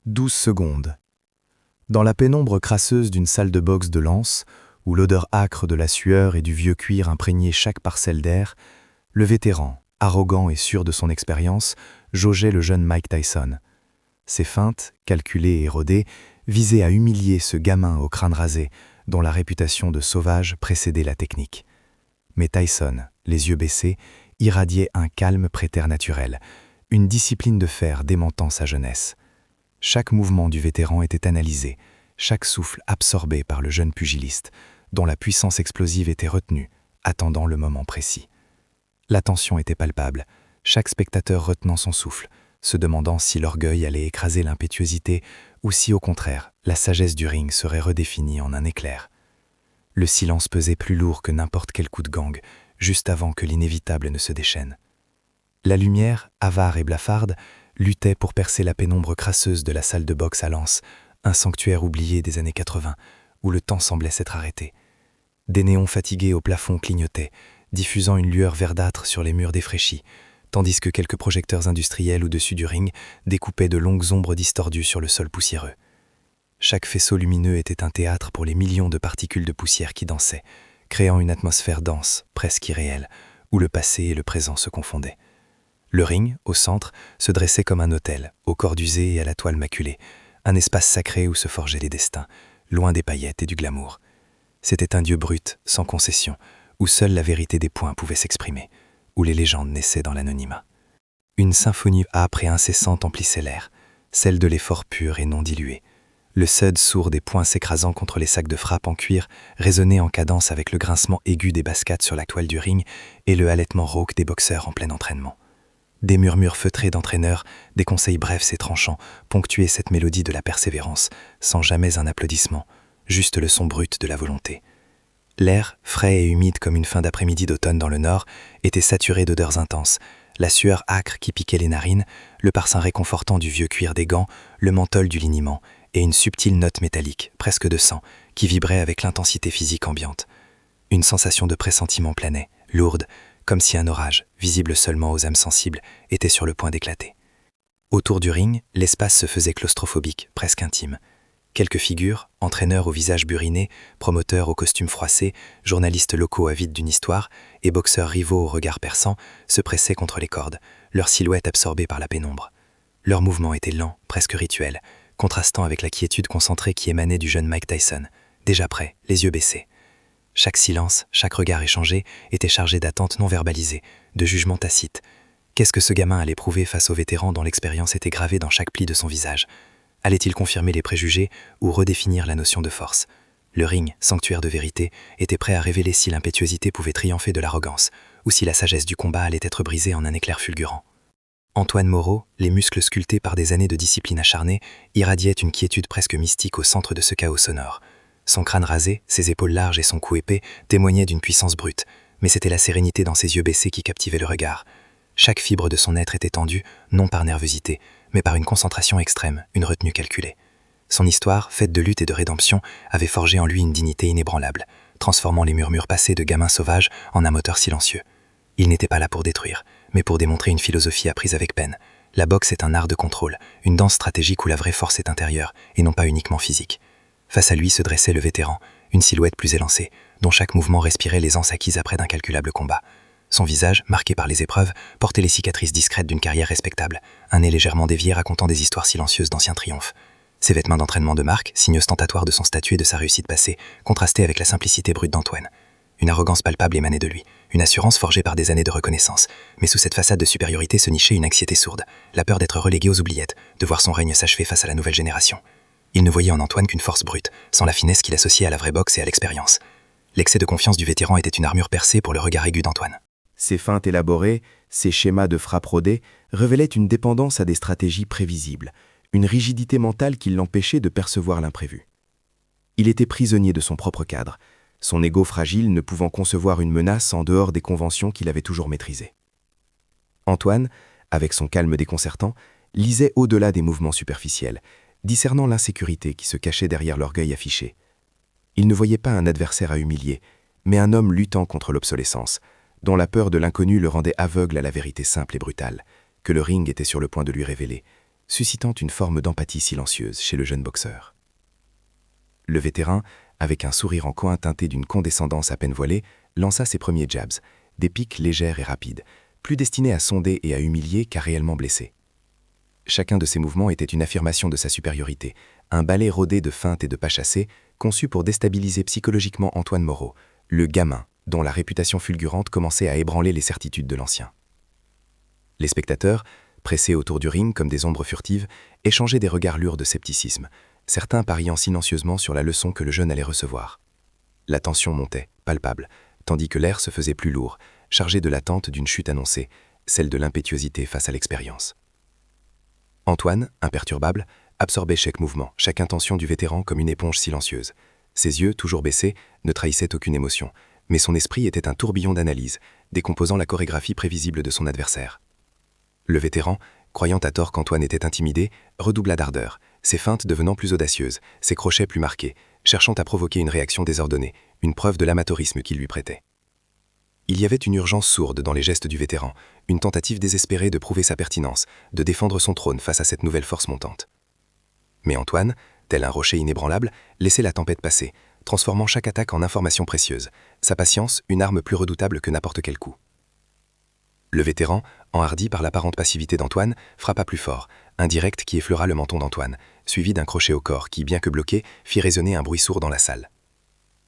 12 secondes. Dans la pénombre crasseuse d'une salle de boxe de Lens, où l'odeur âcre de la sueur et du vieux cuir imprégnait chaque parcelle d'air, le vétéran, arrogant et sûr de son expérience, jaugeait le jeune Mike Tyson. Ses feintes, calculées et rodées, visaient à humilier ce gamin au crâne rasé, dont la réputation de sauvage précédait la technique. Mais Tyson, les yeux baissés, irradiait un calme préternaturel, une discipline de fer démentant sa jeunesse. Chaque mouvement du vétéran était analysé, chaque souffle absorbé par le jeune pugiliste, dont la puissance explosive était retenue, attendant le moment précis. La tension était palpable, chaque spectateur retenant son souffle, se demandant si l'orgueil allait écraser l'impétuosité ou si, au contraire, la sagesse du ring serait redéfinie en un éclair. Le silence pesait plus lourd que n'importe quel coup de gang, juste avant que l'inévitable ne se déchaîne. La lumière, avare et blafarde, luttait pour percer la pénombre crasseuse de la salle de boxe à Lens, un sanctuaire oublié des années 80, où le temps semblait s'être arrêté. Des néons fatigués au plafond clignotaient, diffusant une lueur verdâtre sur les murs défraîchis, tandis que quelques projecteurs industriels au-dessus du ring découpaient de longues ombres distordues sur le sol poussiéreux. Chaque faisceau lumineux était un théâtre pour les millions de particules de poussière qui dansaient, créant une atmosphère dense, presque irréelle, où le passé et le présent se confondaient. Le ring, au centre, se dressait comme un autel, au corps usé et à la toile maculée, un espace sacré où se forgeaient les destins, loin des paillettes et du glamour. C'était un dieu brut, sans concession, où seule la vérité des points pouvait s'exprimer, où les légendes naissaient dans l'anonymat. Une symphonie âpre et incessante emplissait l'air, celle de l'effort pur et non dilué. Le sud sourd des poings s'écrasant contre les sacs de frappe en cuir résonnait en cadence avec le grincement aigu des bascades sur la toile du ring et le halètement rauque des boxeurs en plein entraînement. Des murmures feutrés d'entraîneurs, des conseils brefs et tranchants ponctuaient cette mélodie de la persévérance, sans jamais un applaudissement, juste le son brut de la volonté. L'air, frais et humide comme une fin d'après-midi d'automne dans le nord, était saturé d'odeurs intenses, la sueur âcre qui piquait les narines, le parfum réconfortant du vieux cuir des gants, le menthol du liniment, et une subtile note métallique, presque de sang, qui vibrait avec l'intensité physique ambiante. Une sensation de pressentiment planait, lourde, comme si un orage, visible seulement aux âmes sensibles, était sur le point d'éclater. Autour du ring, l'espace se faisait claustrophobique, presque intime. Quelques figures, entraîneurs au visage buriné, promoteurs aux costumes froissés, journalistes locaux avides d'une histoire et boxeurs rivaux au regard perçant, se pressaient contre les cordes, leurs silhouettes absorbées par la pénombre. Leurs mouvements étaient lents, presque rituels, contrastant avec la quiétude concentrée qui émanait du jeune Mike Tyson, déjà prêt, les yeux baissés. Chaque silence, chaque regard échangé était chargé d'attentes non verbalisées, de jugements tacites. Qu'est-ce que ce gamin allait prouver face au vétéran dont l'expérience était gravée dans chaque pli de son visage? Allait-il confirmer les préjugés ou redéfinir la notion de force? Le ring, sanctuaire de vérité, était prêt à révéler si l'impétuosité pouvait triompher de l'arrogance, ou si la sagesse du combat allait être brisée en un éclair fulgurant. Antoine Moreau, les muscles sculptés par des années de discipline acharnée, irradiait une quiétude presque mystique au centre de ce chaos sonore. Son crâne rasé, ses épaules larges et son cou épais témoignaient d'une puissance brute, mais c'était la sérénité dans ses yeux baissés qui captivait le regard. Chaque fibre de son être était tendue, non par nervosité, mais par une concentration extrême, une retenue calculée. Son histoire, faite de lutte et de rédemption, avait forgé en lui une dignité inébranlable, transformant les murmures passés de gamin sauvage en un moteur silencieux. Il n'était pas là pour détruire, mais pour démontrer une philosophie apprise avec peine. La boxe est un art de contrôle, une danse stratégique où la vraie force est intérieure, et non pas uniquement physique. Face à lui se dressait le vétéran, une silhouette plus élancée, dont chaque mouvement respirait l'aisance acquise après d'incalculables combats. Son visage, marqué par les épreuves, portait les cicatrices discrètes d'une carrière respectable, un nez légèrement dévié racontant des histoires silencieuses d'anciens triomphes. Ses vêtements d'entraînement de marque, signe ostentatoire de son statut et de sa réussite passée, contrastaient avec la simplicité brute d'Antoine. Une arrogance palpable émanait de lui, une assurance forgée par des années de reconnaissance, mais sous cette façade de supériorité se nichait une anxiété sourde, la peur d'être relégué aux oubliettes, de voir son règne s'achever face à la nouvelle génération. Il ne voyait en Antoine qu'une force brute, sans la finesse qu'il associait à la vraie boxe et à l'expérience. L'excès de confiance du vétéran était une armure percée pour le regard aigu d'Antoine. Ses feintes élaborées, ses schémas de frappe rodés révélaient une dépendance à des stratégies prévisibles, une rigidité mentale qui l'empêchait de percevoir l'imprévu. Il était prisonnier de son propre cadre, son ego fragile ne pouvant concevoir une menace en dehors des conventions qu'il avait toujours maîtrisées. Antoine, avec son calme déconcertant, lisait au-delà des mouvements superficiels, discernant l'insécurité qui se cachait derrière l'orgueil affiché. Il ne voyait pas un adversaire à humilier, mais un homme luttant contre l'obsolescence, dont la peur de l'inconnu le rendait aveugle à la vérité simple et brutale, que le ring était sur le point de lui révéler, suscitant une forme d'empathie silencieuse chez le jeune boxeur. Le vétéran, avec un sourire en coin teinté d'une condescendance à peine voilée, lança ses premiers jabs, des piques légères et rapides, plus destinés à sonder et à humilier qu'à réellement blesser. Chacun de ces mouvements était une affirmation de sa supériorité, un balai rodé de feintes et de pas chassés, conçu pour déstabiliser psychologiquement Antoine Moreau, le gamin dont la réputation fulgurante commençait à ébranler les certitudes de l'ancien. Les spectateurs, pressés autour du ring comme des ombres furtives, échangeaient des regards lourds de scepticisme, certains pariant silencieusement sur la leçon que le jeune allait recevoir. La tension montait, palpable, tandis que l'air se faisait plus lourd, chargé de l'attente d'une chute annoncée, celle de l'impétuosité face à l'expérience. Antoine, imperturbable, absorbait chaque mouvement, chaque intention du vétéran comme une éponge silencieuse. Ses yeux, toujours baissés, ne trahissaient aucune émotion, mais son esprit était un tourbillon d'analyse, décomposant la chorégraphie prévisible de son adversaire. Le vétéran, croyant à tort qu'Antoine était intimidé, redoubla d'ardeur, ses feintes devenant plus audacieuses, ses crochets plus marqués, cherchant à provoquer une réaction désordonnée, une preuve de l'amateurisme qu'il lui prêtait. Il y avait une urgence sourde dans les gestes du vétéran, une tentative désespérée de prouver sa pertinence, de défendre son trône face à cette nouvelle force montante. Mais Antoine, tel un rocher inébranlable, laissait la tempête passer, transformant chaque attaque en information précieuse, sa patience une arme plus redoutable que n'importe quel coup. Le vétéran, enhardi par l'apparente passivité d'Antoine, frappa plus fort, un direct qui effleura le menton d'Antoine, suivi d'un crochet au corps qui, bien que bloqué, fit résonner un bruit sourd dans la salle.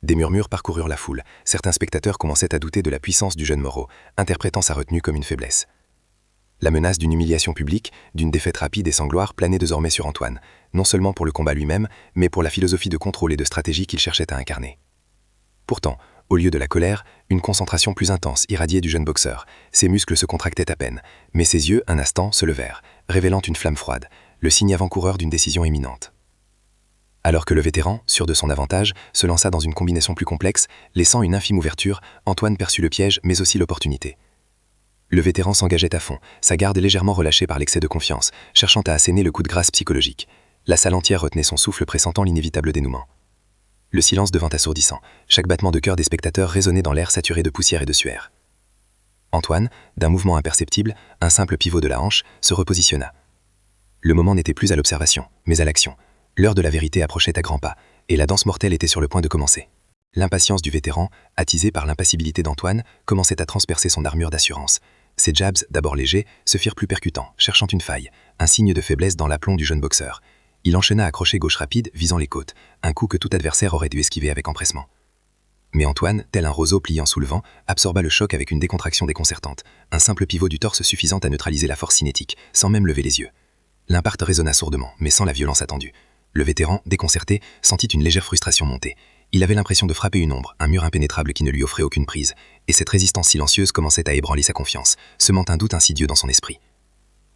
Des murmures parcoururent la foule, certains spectateurs commençaient à douter de la puissance du jeune Moreau, interprétant sa retenue comme une faiblesse. La menace d'une humiliation publique, d'une défaite rapide et sans gloire planait désormais sur Antoine, non seulement pour le combat lui-même, mais pour la philosophie de contrôle et de stratégie qu'il cherchait à incarner. Pourtant, au lieu de la colère, une concentration plus intense irradiait du jeune boxeur. Ses muscles se contractaient à peine, mais ses yeux, un instant, se levèrent, révélant une flamme froide, le signe avant-coureur d'une décision imminente. Alors que le vétéran, sûr de son avantage, se lança dans une combinaison plus complexe, laissant une infime ouverture, Antoine perçut le piège, mais aussi l'opportunité. Le vétéran s'engageait à fond, sa garde légèrement relâchée par l'excès de confiance, cherchant à asséner le coup de grâce psychologique. La salle entière retenait son souffle pressentant l'inévitable dénouement. Le silence devint assourdissant, chaque battement de cœur des spectateurs résonnait dans l'air saturé de poussière et de suaire. Antoine, d'un mouvement imperceptible, un simple pivot de la hanche, se repositionna. Le moment n'était plus à l'observation, mais à l'action. L'heure de la vérité approchait à grands pas, et la danse mortelle était sur le point de commencer. L'impatience du vétéran, attisée par l'impassibilité d'Antoine, commençait à transpercer son armure d'assurance. Ses jabs, d'abord légers, se firent plus percutants, cherchant une faille, un signe de faiblesse dans l'aplomb du jeune boxeur. Il enchaîna à crochet gauche rapide, visant les côtes, un coup que tout adversaire aurait dû esquiver avec empressement. Mais Antoine, tel un roseau pliant sous le vent, absorba le choc avec une décontraction déconcertante, un simple pivot du torse suffisant à neutraliser la force cinétique, sans même lever les yeux. L'impact résonna sourdement, mais sans la violence attendue. Le vétéran, déconcerté, sentit une légère frustration monter. Il avait l'impression de frapper une ombre, un mur impénétrable qui ne lui offrait aucune prise, et cette résistance silencieuse commençait à ébranler sa confiance, semant un doute insidieux dans son esprit.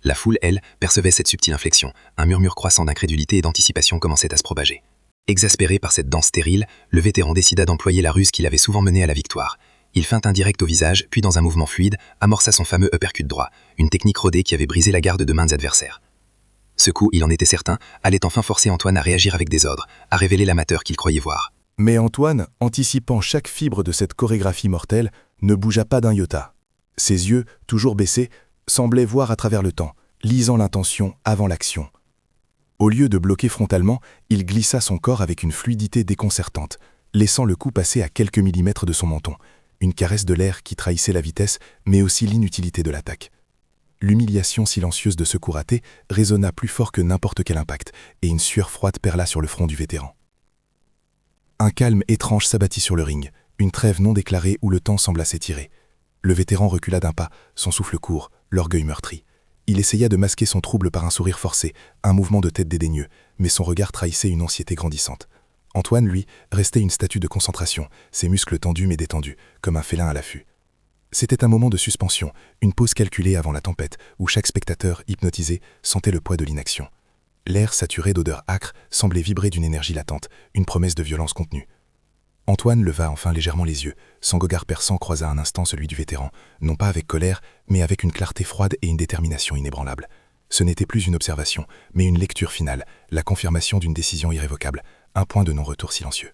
La foule, elle, percevait cette subtile inflexion, un murmure croissant d'incrédulité et d'anticipation commençait à se propager. Exaspéré par cette danse stérile, le vétéran décida d'employer la ruse qui l'avait souvent mené à la victoire. Il feint un direct au visage, puis dans un mouvement fluide, amorça son fameux uppercut droit, une technique rodée qui avait brisé la garde de maints adversaires. Ce coup, il en était certain, allait enfin forcer Antoine à réagir avec désordre, à révéler l'amateur qu'il croyait voir. Mais Antoine, anticipant chaque fibre de cette chorégraphie mortelle, ne bougea pas d'un iota. Ses yeux, toujours baissés, semblaient voir à travers le temps, lisant l'intention avant l'action. Au lieu de bloquer frontalement, il glissa son corps avec une fluidité déconcertante, laissant le coup passer à quelques millimètres de son menton, une caresse de l'air qui trahissait la vitesse, mais aussi l'inutilité de l'attaque. L'humiliation silencieuse de ce coup raté résonna plus fort que n'importe quel impact, et une sueur froide perla sur le front du vétéran. Un calme étrange s'abattit sur le ring, une trêve non déclarée où le temps sembla s'étirer. Le vétéran recula d'un pas, son souffle court, l'orgueil meurtri. Il essaya de masquer son trouble par un sourire forcé, un mouvement de tête dédaigneux, mais son regard trahissait une anxiété grandissante. Antoine, lui, restait une statue de concentration, ses muscles tendus mais détendus, comme un félin à l'affût. C'était un moment de suspension, une pause calculée avant la tempête, où chaque spectateur, hypnotisé, sentait le poids de l'inaction. L'air saturé d'odeurs âcres semblait vibrer d'une énergie latente, une promesse de violence contenue. Antoine leva enfin légèrement les yeux, son regard perçant croisa un instant celui du vétéran, non pas avec colère, mais avec une clarté froide et une détermination inébranlable. Ce n'était plus une observation, mais une lecture finale, la confirmation d'une décision irrévocable, un point de non-retour silencieux.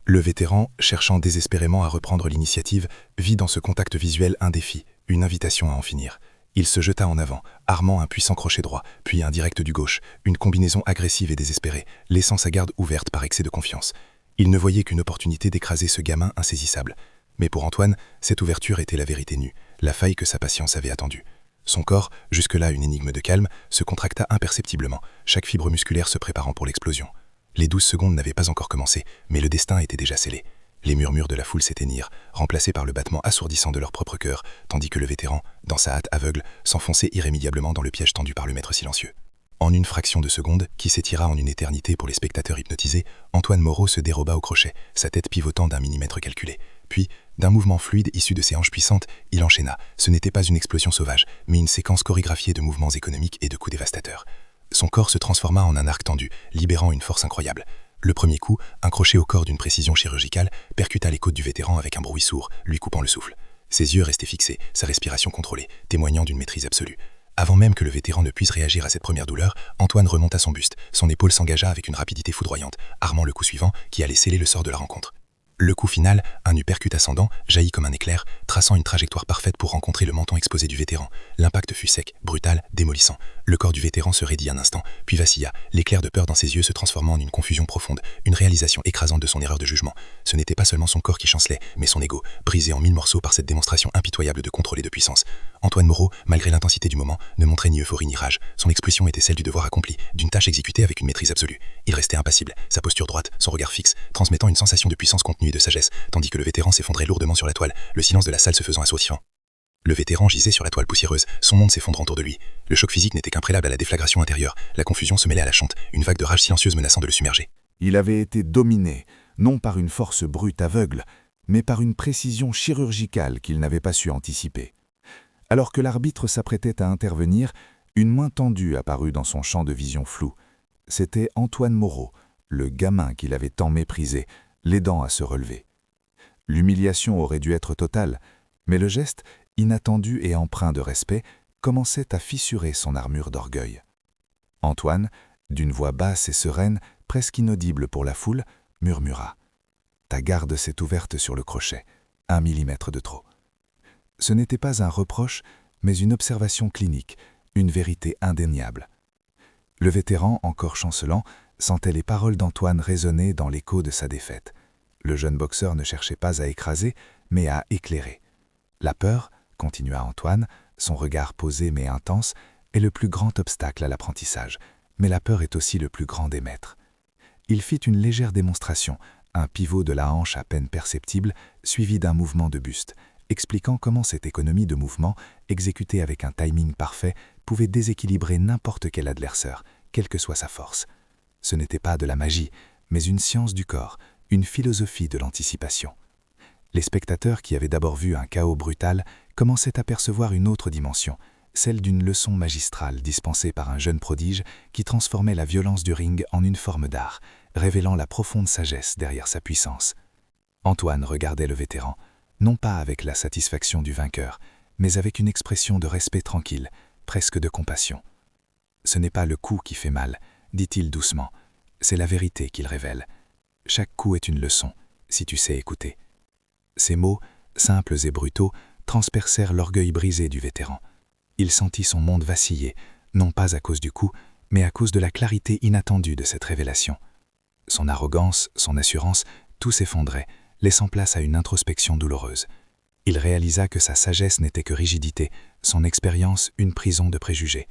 Le vétéran, cherchant désespérément à reprendre l'initiative, vit dans ce contact visuel un défi, une invitation à en finir. Il se jeta en avant, armant un puissant crochet droit, puis un direct du gauche, une combinaison agressive et désespérée, laissant sa garde ouverte par excès de confiance. Il ne voyait qu'une opportunité d'écraser ce gamin insaisissable. Mais pour Antoine, cette ouverture était la vérité nue, la faille que sa patience avait attendue. Son corps, jusque-là une énigme de calme, se contracta imperceptiblement, chaque fibre musculaire se préparant pour l'explosion. Les 12 secondes n'avaient pas encore commencé, mais le destin était déjà scellé. Les murmures de la foule s'éteignirent, remplacés par le battement assourdissant de leur propre cœur, tandis que le vétéran, dans sa hâte aveugle, s'enfonçait irrémédiablement dans le piège tendu par le maître silencieux. En une fraction de seconde, qui s'étira en une éternité pour les spectateurs hypnotisés, Antoine Moreau se déroba au crochet, sa tête pivotant d'un millimètre calculé. Puis, d'un mouvement fluide issu de ses hanches puissantes, il enchaîna. Ce n'était pas une explosion sauvage, mais une séquence chorégraphiée de mouvements économiques et de coups dévastateurs. Son corps se transforma en un arc tendu, libérant une force incroyable. Le premier coup, un crochet au corps d'une précision chirurgicale, percuta les côtes du vétéran avec un bruit sourd, lui coupant le souffle. Ses yeux restaient fixés, sa respiration contrôlée, témoignant d'une maîtrise absolue. Avant même que le vétéran ne puisse réagir à cette première douleur, Antoine remonta son buste, son épaule s'engagea avec une rapidité foudroyante, armant le coup suivant qui allait sceller le sort de la rencontre. Le coup final, un uppercut ascendant, jaillit comme un éclair, traçant une trajectoire parfaite pour rencontrer le menton exposé du vétéran. L'impact fut sec, brutal, démolissant. Le corps du vétéran se raidit un instant, puis vacilla, l'éclair de peur dans ses yeux se transformant en une confusion profonde, une réalisation écrasante de son erreur de jugement. Ce n'était pas seulement son corps qui chancelait, mais son ego, brisé en 1000 morceaux par cette démonstration impitoyable de contrôle et de puissance. Antoine Moreau, malgré l'intensité du moment, ne montrait ni euphorie ni rage. Son expression était celle du devoir accompli, d'une tâche exécutée avec une maîtrise absolue. Il restait impassible, sa posture droite, son regard fixe, transmettant une sensation de puissance contenue et de sagesse, tandis que le vétéran s'effondrait lourdement sur la toile, le silence de la salle se faisant assourdissant. Le vétéran gisait sur la toile poussiéreuse, son monde s'effondrant autour de lui. Le choc physique n'était qu'un préalable à la déflagration intérieure, la confusion se mêlait à la chante, une vague de rage silencieuse menaçant de le submerger. Il avait été dominé, non par une force brute aveugle, mais par une précision chirurgicale qu'il n'avait pas su anticiper. Alors que l'arbitre s'apprêtait à intervenir, une main tendue apparut dans son champ de vision flou. C'était Antoine Moreau, le gamin qu'il avait tant méprisé, l'aidant à se relever. L'humiliation aurait dû être totale, mais le geste, inattendu et empreint de respect, commençait à fissurer son armure d'orgueil. Antoine, d'une voix basse et sereine, presque inaudible pour la foule, murmura « Ta garde s'est ouverte sur le crochet, 1 millimètre de trop ». Ce n'était pas un reproche, mais une observation clinique, une vérité indéniable. Le vétéran, encore chancelant, sentait les paroles d'Antoine résonner dans l'écho de sa défaite. Le jeune boxeur ne cherchait pas à écraser, mais à éclairer. La peur, continua Antoine, son regard posé mais intense, est le plus grand obstacle à l'apprentissage, mais la peur est aussi le plus grand des maîtres. Il fit une légère démonstration, un pivot de la hanche à peine perceptible, suivi d'un mouvement de buste, expliquant comment cette économie de mouvement, exécutée avec un timing parfait, pouvait déséquilibrer n'importe quel adversaire, quelle que soit sa force. Ce n'était pas de la magie, mais une science du corps, une philosophie de l'anticipation. Les spectateurs qui avaient d'abord vu un chaos brutal commençaient à percevoir une autre dimension, celle d'une leçon magistrale dispensée par un jeune prodige qui transformait la violence du ring en une forme d'art, révélant la profonde sagesse derrière sa puissance. Antoine regardait le vétéran, non pas avec la satisfaction du vainqueur, mais avec une expression de respect tranquille, presque de compassion. « Ce n'est pas le coup qui fait mal, dit-il doucement, c'est la vérité qu'il révèle. Chaque coup est une leçon, si tu sais écouter. » Ces mots, simples et brutaux, transpercèrent l'orgueil brisé du vétéran. Il sentit son monde vaciller, non pas à cause du coup, mais à cause de la clarité inattendue de cette révélation. Son arrogance, son assurance, tout s'effondrait, laissant place à une introspection douloureuse. Il réalisa que sa sagesse n'était que rigidité, son expérience une prison de préjugés.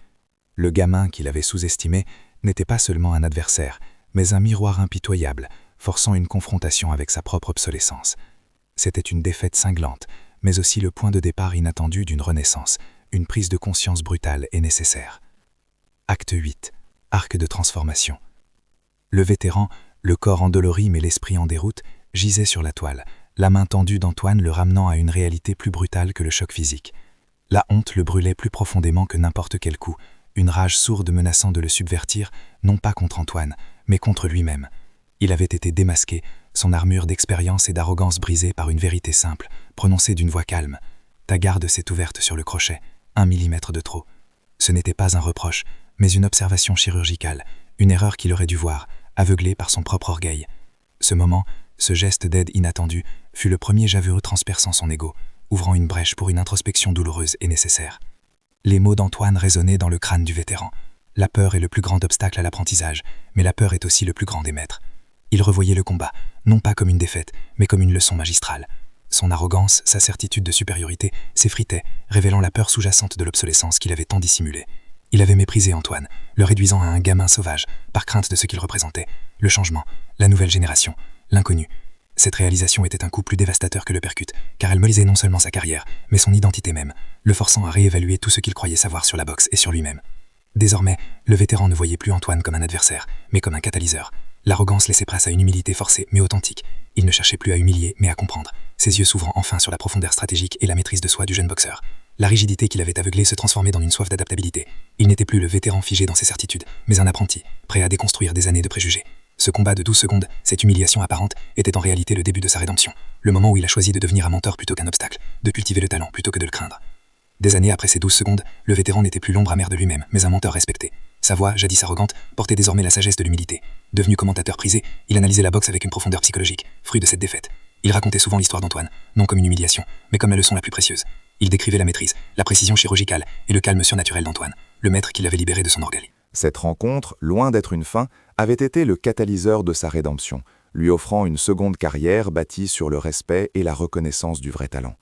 Le gamin qu'il avait sous-estimé n'était pas seulement un adversaire, mais un miroir impitoyable, forçant une confrontation avec sa propre obsolescence. C'était une défaite cinglante, mais aussi le point de départ inattendu d'une renaissance, une prise de conscience brutale et nécessaire. Acte 8. Arc de transformation. Le vétéran, le corps endolori mais l'esprit en déroute, gisait sur la toile, la main tendue d'Antoine le ramenant à une réalité plus brutale que le choc physique. La honte le brûlait plus profondément que n'importe quel coup, une rage sourde menaçant de le subvertir, non pas contre Antoine, mais contre lui-même. Il avait été démasqué, son armure d'expérience et d'arrogance brisée par une vérité simple, prononcée d'une voix calme. Ta garde s'est ouverte sur le crochet, 1 millimètre de trop. Ce n'était pas un reproche, mais une observation chirurgicale, une erreur qu'il aurait dû voir, aveuglé par son propre orgueil. Ce moment, ce geste d'aide inattendu, fut le premier javeux transperçant son ego, ouvrant une brèche pour une introspection douloureuse et nécessaire. Les mots d'Antoine résonnaient dans le crâne du vétéran. La peur est le plus grand obstacle à l'apprentissage, mais la peur est aussi le plus grand des maîtres. Il revoyait le combat, non pas comme une défaite, mais comme une leçon magistrale. Son arrogance, sa certitude de supériorité, s'effritaient, révélant la peur sous-jacente de l'obsolescence qu'il avait tant dissimulée. Il avait méprisé Antoine, le réduisant à un gamin sauvage, par crainte de ce qu'il représentait, le changement, la nouvelle génération, l'inconnu. Cette réalisation était un coup plus dévastateur que le percute, car elle melisait non seulement sa carrière, mais son identité même, le forçant à réévaluer tout ce qu'il croyait savoir sur la boxe et sur lui-même. Désormais, le vétéran ne voyait plus Antoine comme un adversaire, mais comme un catalyseur. L'arrogance laissait place à une humilité forcée mais authentique. Il ne cherchait plus à humilier, mais à comprendre, ses yeux s'ouvrant enfin sur la profondeur stratégique et la maîtrise de soi du jeune boxeur. La rigidité qui l'avait aveuglé se transformait dans une soif d'adaptabilité. Il n'était plus le vétéran figé dans ses certitudes, mais un apprenti, prêt à déconstruire des années de préjugés. Ce combat de 12 secondes, cette humiliation apparente, était en réalité le début de sa rédemption, le moment où il a choisi de devenir un mentor plutôt qu'un obstacle, de cultiver le talent plutôt que de le craindre. Des années après ces 12 secondes, le vétéran n'était plus l'ombre amère de lui-même, mais un menteur respecté. Sa voix, jadis arrogante, portait désormais la sagesse de l'humilité. Devenu commentateur prisé, il analysait la boxe avec une profondeur psychologique, fruit de cette défaite. Il racontait souvent l'histoire d'Antoine, non comme une humiliation, mais comme la leçon la plus précieuse. Il décrivait la maîtrise, la précision chirurgicale et le calme surnaturel d'Antoine, le maître qui l'avait libéré de son orgueil. Cette rencontre, loin d'être une fin, avait été le catalyseur de sa rédemption, lui offrant une seconde carrière bâtie sur le respect et la reconnaissance du vrai talent.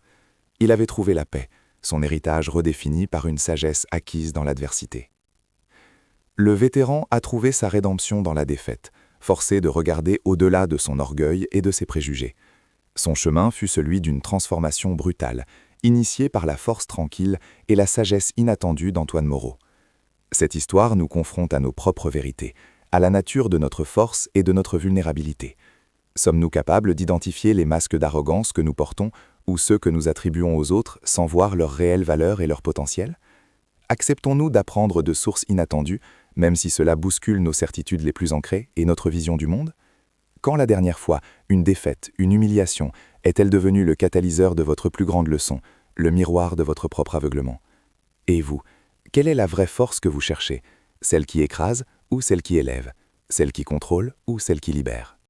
Il avait trouvé la paix, son héritage redéfini par une sagesse acquise dans l'adversité. Le vétéran a trouvé sa rédemption dans la défaite, forcé de regarder au-delà de son orgueil et de ses préjugés. Son chemin fut celui d'une transformation brutale, initiée par la force tranquille et la sagesse inattendue d'Antoine Moreau. Cette histoire nous confronte à nos propres vérités, à la nature de notre force et de notre vulnérabilité. Sommes-nous capables d'identifier les masques d'arrogance que nous portons ou ceux que nous attribuons aux autres sans voir leur réelle valeur et leur potentiel? Acceptons-nous d'apprendre de sources inattendues, même si cela bouscule nos certitudes les plus ancrées et notre vision du monde? Quand la dernière fois, une défaite, une humiliation, est-elle devenue le catalyseur de votre plus grande leçon, le miroir de votre propre aveuglement? Et vous, quelle est la vraie force que vous cherchez? Celle qui écrase ou celle qui élève? Celle qui contrôle ou celle qui libère?